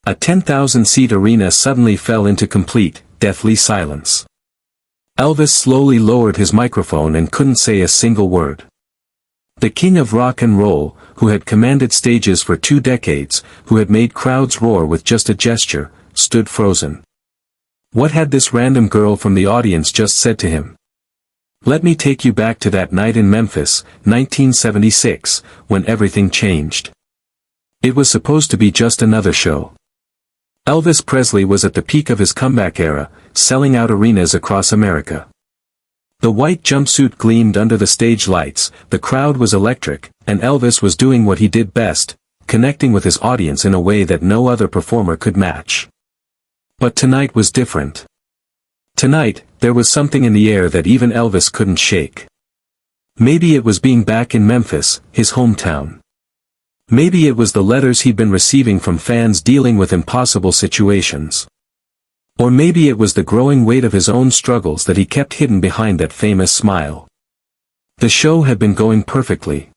A 10,000-seat arena suddenly fell into complete, deathly silence. Elvis slowly lowered his microphone and couldn't say a single word. The king of rock and roll, who had commanded stages for 2 decades, who had made crowds roar with just a gesture, stood frozen. What had this random girl from the audience just said to him? Let me take you back to that night in Memphis, 1976, when everything changed. It was supposed to be just another show. Elvis Presley was at the peak of his comeback era, selling out arenas across America. The white jumpsuit gleamed under the stage lights, the crowd was electric, and Elvis was doing what he did best, connecting with his audience in a way that no other performer could match. But tonight was different. Tonight, there was something in the air that even Elvis couldn't shake. Maybe it was being back in Memphis, his hometown. Maybe it was the letters he'd been receiving from fans dealing with impossible situations. Or maybe it was the growing weight of his own struggles that he kept hidden behind that famous smile. The show had been going perfectly.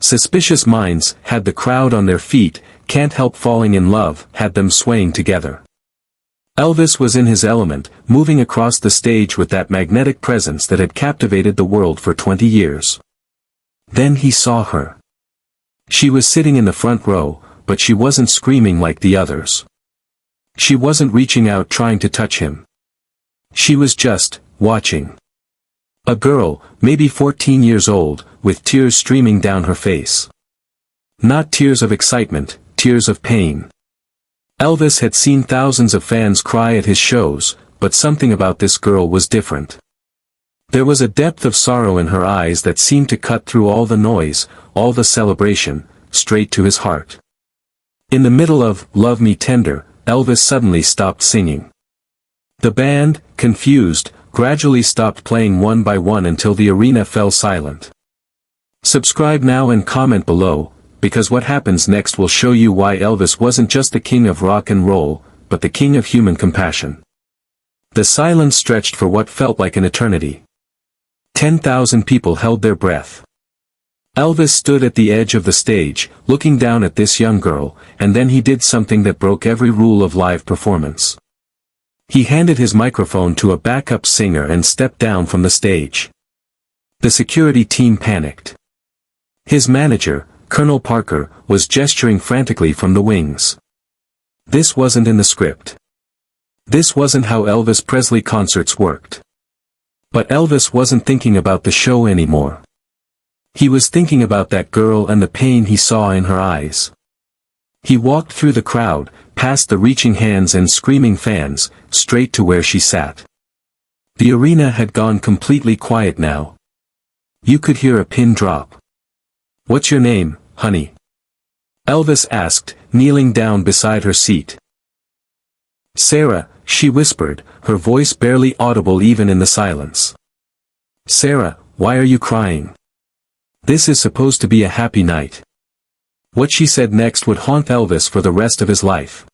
Suspicious Minds had the crowd on their feet, Can't Help Falling in Love had them swaying together. Elvis was in his element, moving across the stage with that magnetic presence that had captivated the world for 20 years. Then he saw her. She was sitting in the front row, but she wasn't screaming like the others. She wasn't reaching out trying to touch him. She was just watching. A girl, maybe 14 years old, with tears streaming down her face. Not tears of excitement, tears of pain. Elvis had seen thousands of fans cry at his shows, but something about this girl was different. There was a depth of sorrow in her eyes that seemed to cut through all the noise, all the celebration, straight to his heart. In the middle of Love Me Tender, Elvis suddenly stopped singing. The band, confused, gradually stopped playing one by one until the arena fell silent. Subscribe now and comment below, because what happens next will show you why Elvis wasn't just the king of rock and roll, but the king of human compassion. The silence stretched for what felt like an eternity. 10,000 people held their breath. Elvis stood at the edge of the stage, looking down at this young girl, and then he did something that broke every rule of live performance. He handed his microphone to a backup singer and stepped down from the stage. The security team panicked. His manager, Colonel Parker, was gesturing frantically from the wings. This wasn't in the script. This wasn't how Elvis Presley concerts worked. But Elvis wasn't thinking about the show anymore. He was thinking about that girl and the pain he saw in her eyes. He walked through the crowd, past the reaching hands and screaming fans, straight to where she sat. The arena had gone completely quiet now. You could hear a pin drop. "What's your name, honey?" Elvis asked, kneeling down beside her seat. "Sarah," she whispered, her voice barely audible even in the silence. "Sarah, why are you crying? This is supposed to be a happy night." What she said next would haunt Elvis for the rest of his life.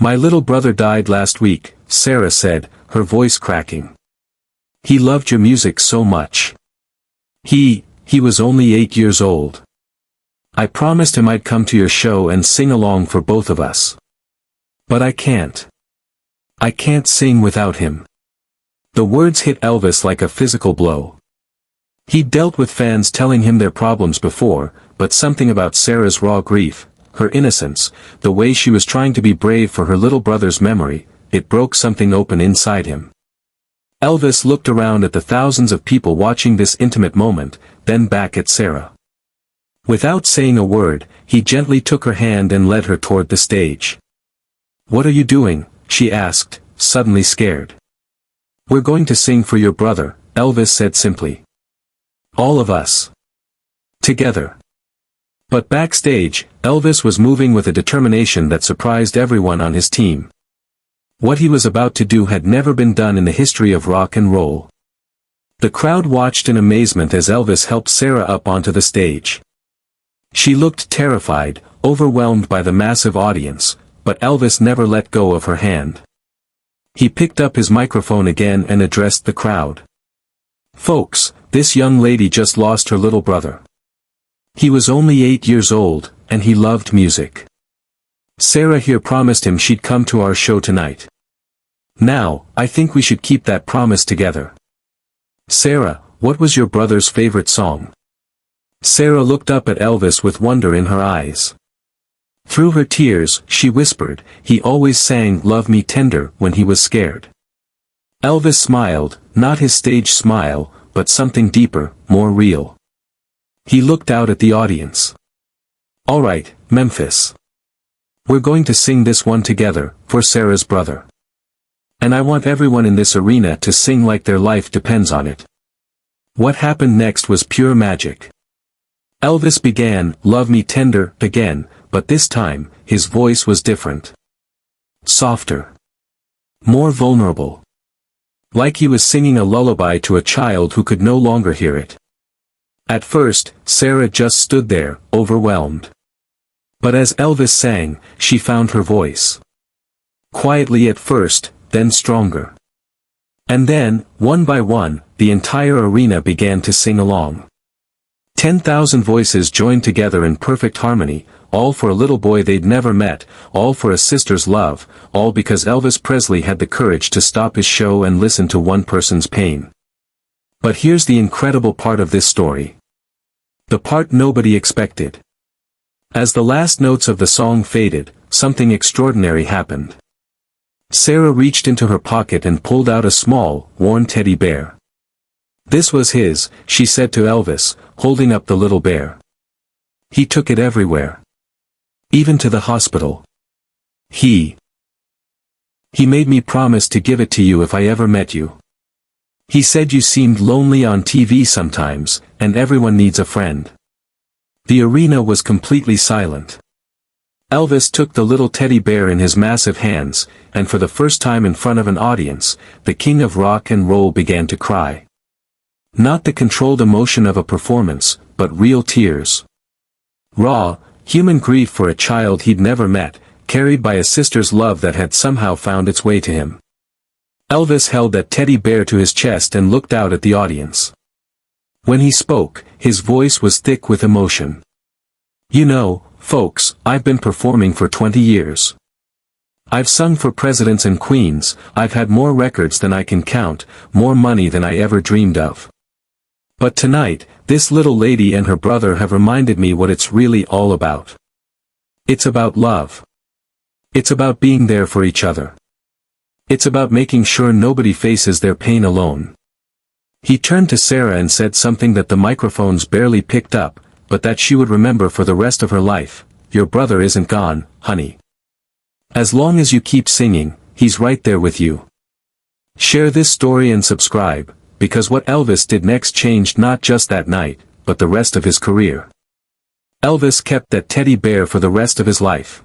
"My little brother died last week," Sarah said, her voice cracking. "He loved your music so much. He was only 8 years old. I promised him I'd come to your show and sing along for both of us. But I can't. I can't sing without him." The words hit Elvis like a physical blow. He'd dealt with fans telling him their problems before, but something about Sarah's raw grief, her innocence, the way she was trying to be brave for her little brother's memory, it broke something open inside him. Elvis looked around at the thousands of people watching this intimate moment, then back at Sarah. Without saying a word, he gently took her hand and led her toward the stage. "What are you doing?" she asked, suddenly scared. "We're going to sing for your brother," Elvis said simply. "All of us. Together." But backstage, Elvis was moving with a determination that surprised everyone on his team. What he was about to do had never been done in the history of rock and roll. The crowd watched in amazement as Elvis helped Sarah up onto the stage. She looked terrified, overwhelmed by the massive audience, but Elvis never let go of her hand. He picked up his microphone again and addressed the crowd. "Folks, this young lady just lost her little brother. He was only 8 years old, and he loved music. Sarah here promised him she'd come to our show tonight. Now, I think we should keep that promise together. Sarah, what was your brother's favorite song? Sarah looked up at Elvis with wonder in her eyes. Through her tears, she whispered, he always sang "Love Me Tender" when he was scared. Elvis smiled, not his stage smile, but something deeper, more real. He looked out at the audience. All right, Memphis. We're going to sing this one together, for Sarah's brother. And I want everyone in this arena to sing like their life depends on it. What happened next was pure magic. Elvis began "Love Me Tender" again, but this time, his voice was different. Softer. More vulnerable. Like he was singing a lullaby to a child who could no longer hear it. At first, Sarah just stood there, overwhelmed. But as Elvis sang, she found her voice. Quietly at first, then stronger. And then, one by one, the entire arena began to sing along. 10,000 voices joined together in perfect harmony, all for a little boy they'd never met, all for a sister's love, all because Elvis Presley had the courage to stop his show and listen to one person's pain. But here's the incredible part of this story. The part nobody expected. As the last notes of the song faded, something extraordinary happened. Sarah reached into her pocket and pulled out a small, worn teddy bear. This was his, she said to Elvis, holding up the little bear. He took it everywhere. Even to the hospital. He made me promise to give it to you if I ever met you. He said you seemed lonely on TV sometimes, and everyone needs a friend. The arena was completely silent. Elvis took the little teddy bear in his massive hands, and for the first time in front of an audience, the king of rock and roll began to cry. Not the controlled emotion of a performance, but real tears. Raw, human grief for a child he'd never met, carried by a sister's love that had somehow found its way to him. Elvis held that teddy bear to his chest and looked out at the audience. When he spoke, his voice was thick with emotion. You know, folks, I've been performing for 20 years. I've sung for presidents and queens, I've had more records than I can count, more money than I ever dreamed of. But tonight, this little lady and her brother have reminded me what it's really all about. It's about love. It's about being there for each other. It's about making sure nobody faces their pain alone. He turned to Sarah and said something that the microphones barely picked up, but that she would remember for the rest of her life. Your brother isn't gone, honey. As long as you keep singing, he's right there with you. Share this story and subscribe, because what Elvis did next changed not just that night, but the rest of his career. Elvis kept that teddy bear for the rest of his life.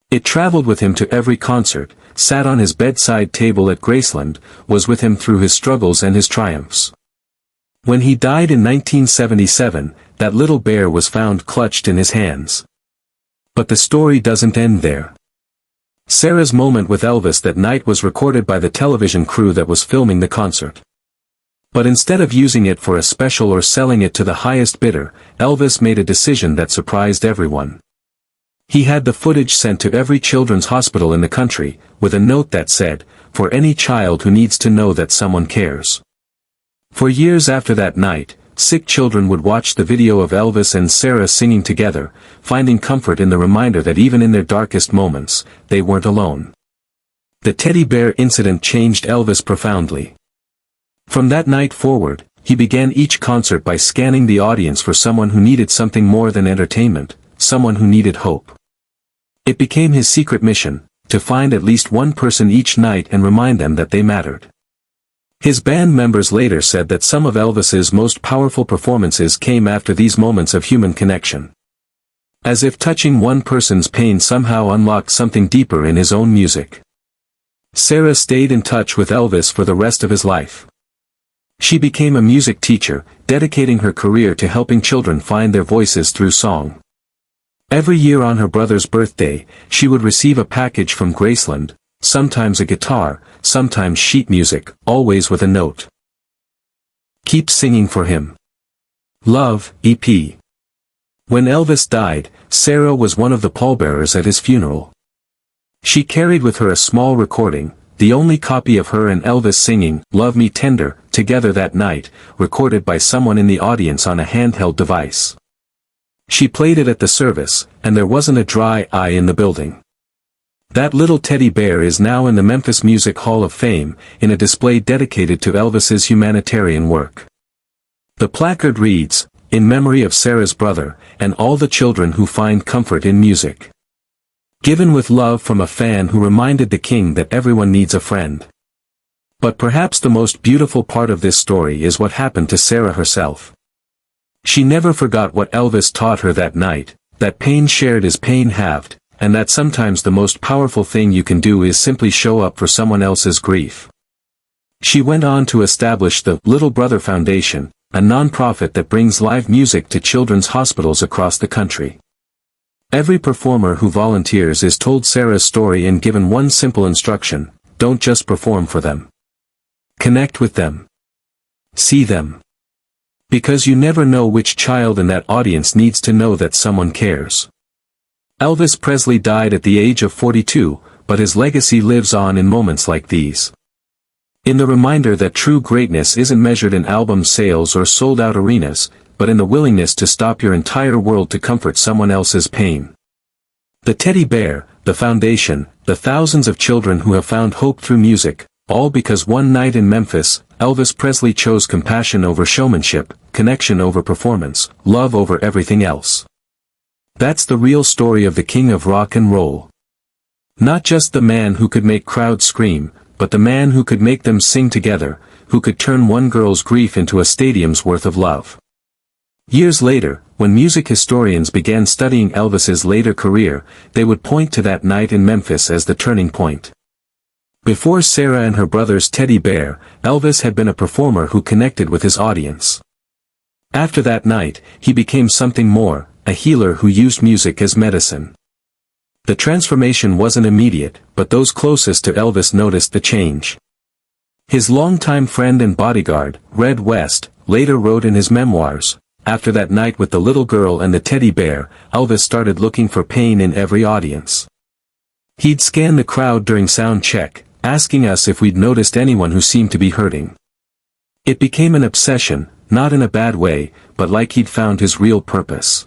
It traveled with him to every concert, sat on his bedside table at Graceland, was with him through his struggles and his triumphs. When he died in 1977, that little bear was found clutched in his hands. But the story doesn't end there. Sarah's moment with Elvis that night was recorded by the television crew that was filming the concert. But instead of using it for a special or selling it to the highest bidder, Elvis made a decision that surprised everyone. He had the footage sent to every children's hospital in the country, with a note that said, "For any child who needs to know that someone cares." For years after that night, sick children would watch the video of Elvis and Sarah singing together, finding comfort in the reminder that even in their darkest moments, they weren't alone. The teddy bear incident changed Elvis profoundly. From that night forward, he began each concert by scanning the audience for someone who needed something more than entertainment, someone who needed hope. It became his secret mission, to find at least one person each night and remind them that they mattered. His band members later said that some of Elvis's most powerful performances came after these moments of human connection. As if touching one person's pain somehow unlocked something deeper in his own music. Sarah stayed in touch with Elvis for the rest of his life. She became a music teacher, dedicating her career to helping children find their voices through song. Every year on her brother's birthday, she would receive a package from Graceland, sometimes a guitar, sometimes sheet music, always with a note. Keep singing for him. Love, EP. When Elvis died, Sarah was one of the pallbearers at his funeral. She carried with her a small recording, the only copy of her and Elvis singing "Love Me Tender" together that night, recorded by someone in the audience on a handheld device. She played it at the service, and there wasn't a dry eye in the building. That little teddy bear is now in the Memphis Music Hall of Fame, in a display dedicated to Elvis's humanitarian work. The placard reads, "In memory of Sarah's brother, and all the children who find comfort in music. Given with love from a fan who reminded the king that everyone needs a friend." But perhaps the most beautiful part of this story is what happened to Sarah herself. She never forgot what Elvis taught her that night, that pain shared is pain halved, and that sometimes the most powerful thing you can do is simply show up for someone else's grief. She went on to establish the Little Brother Foundation, a non-profit that brings live music to children's hospitals across the country. Every performer who volunteers is told Sarah's story and given one simple instruction: don't just perform for them. Connect with them. See them. Because you never know which child in that audience needs to know that someone cares. Elvis Presley died at the age of 42, but his legacy lives on in moments like these. In the reminder that true greatness isn't measured in album sales or sold-out arenas, but in the willingness to stop your entire world to comfort someone else's pain. The teddy bear, the foundation, the thousands of children who have found hope through music, all because one night in Memphis, Elvis Presley chose compassion over showmanship, connection over performance, love over everything else. That's the real story of the king of rock and roll. Not just the man who could make crowds scream, but the man who could make them sing together, who could turn one girl's grief into a stadium's worth of love. Years later, when music historians began studying Elvis's later career, they would point to that night in Memphis as the turning point. Before Sarah and her brother's teddy bear, Elvis had been a performer who connected with his audience. After that night, he became something more, a healer who used music as medicine. The transformation wasn't immediate, but those closest to Elvis noticed the change. His longtime friend and bodyguard, Red West, later wrote in his memoirs, "After that night with the little girl and the teddy bear, Elvis started looking for pain in every audience. He'd scan the crowd during sound check, asking us if we'd noticed anyone who seemed to be hurting. It became an obsession, not in a bad way, but like he'd found his real purpose."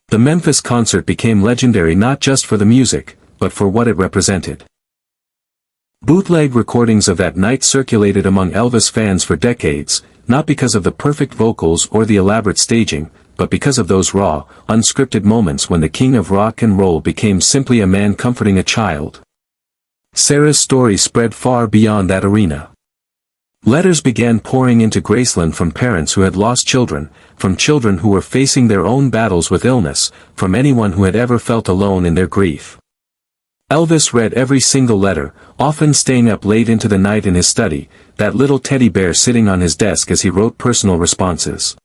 The Memphis concert became legendary not just for the music, but for what it represented. Bootleg recordings of that night circulated among Elvis fans for decades, not because of the perfect vocals or the elaborate staging, but because of those raw, unscripted moments when the king of rock and roll became simply a man comforting a child. Sarah's story spread far beyond that arena. Letters began pouring into Graceland from parents who had lost children, from children who were facing their own battles with illness, from anyone who had ever felt alone in their grief. Elvis read every single letter, often staying up late into the night in his study, that little teddy bear sitting on his desk as he wrote personal responses.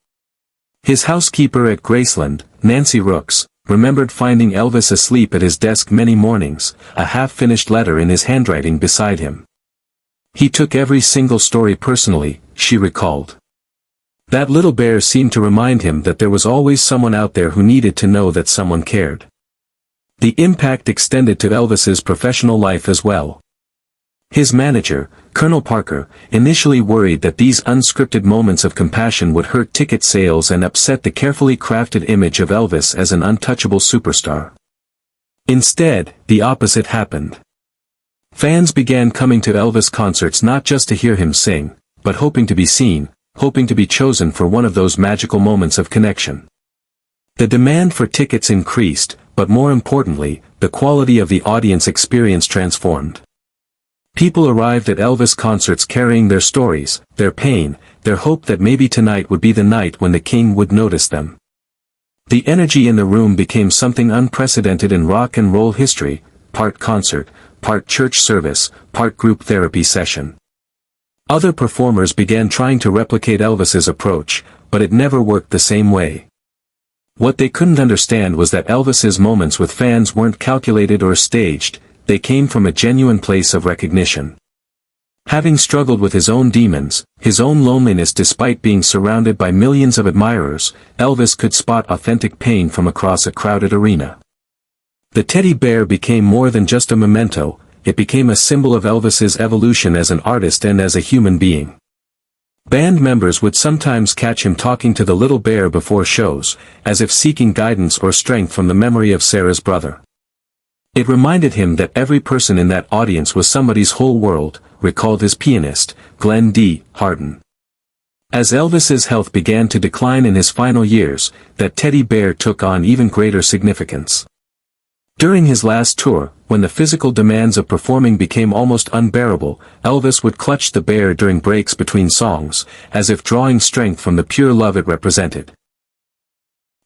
His housekeeper at Graceland, Nancy Rooks, remembered finding Elvis asleep at his desk many mornings, a half-finished letter in his handwriting beside him. "He took every single story personally," she recalled. That little bear seemed to remind him that there was always someone out there who needed to know that someone cared. The impact extended to Elvis's professional life as well. His manager, Colonel Parker, initially worried that these unscripted moments of compassion would hurt ticket sales and upset the carefully crafted image of Elvis as an untouchable superstar. Instead, the opposite happened. Fans began coming to Elvis concerts not just to hear him sing, but hoping to be seen, hoping to be chosen for one of those magical moments of connection. The demand for tickets increased, but more importantly, the quality of the audience experience transformed. People arrived at Elvis concerts carrying their stories, their pain, their hope that maybe tonight would be the night when the king would notice them. The energy in the room became something unprecedented in rock and roll history, part concert, part church service, part group therapy session. Other performers began trying to replicate Elvis's approach, but it never worked the same way. What they couldn't understand was that Elvis's moments with fans weren't calculated or staged, they came from a genuine place of recognition. Having struggled with his own demons, his own loneliness despite being surrounded by millions of admirers, Elvis could spot authentic pain from across a crowded arena. The teddy bear became more than just a memento, it became a symbol of Elvis's evolution as an artist and as a human being. Band members would sometimes catch him talking to the little bear before shows, as if seeking guidance or strength from the memory of Sarah's brother. It reminded him that every person in that audience was somebody's whole world, recalled his pianist, Glenn D. Hardin. As Elvis's health began to decline in his final years, that teddy bear took on even greater significance. During his last tour, when the physical demands of performing became almost unbearable, Elvis would clutch the bear during breaks between songs, as if drawing strength from the pure love it represented.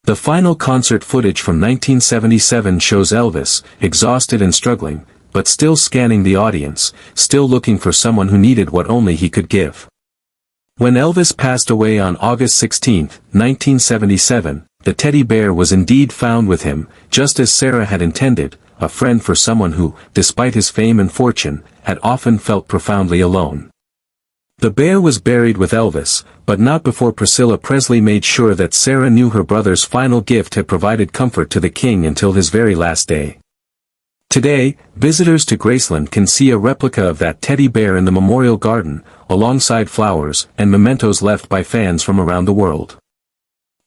The final concert footage from 1977 shows Elvis, exhausted and struggling, but still scanning the audience, still looking for someone who needed what only he could give. When Elvis passed away on August 16, 1977, the teddy bear was indeed found with him, just as Sarah had intended, a friend for someone who, despite his fame and fortune, had often felt profoundly alone. The bear was buried with Elvis, but not before Priscilla Presley made sure that Sarah knew her brother's final gift had provided comfort to the king until his very last day. Today, visitors to Graceland can see a replica of that teddy bear in the Memorial Garden, alongside flowers and mementos left by fans from around the world.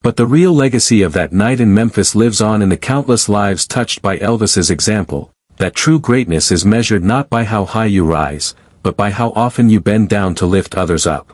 But the real legacy of that night in Memphis lives on in the countless lives touched by Elvis's example, that true greatness is measured not by how high you rise, but by how often you bend down to lift others up.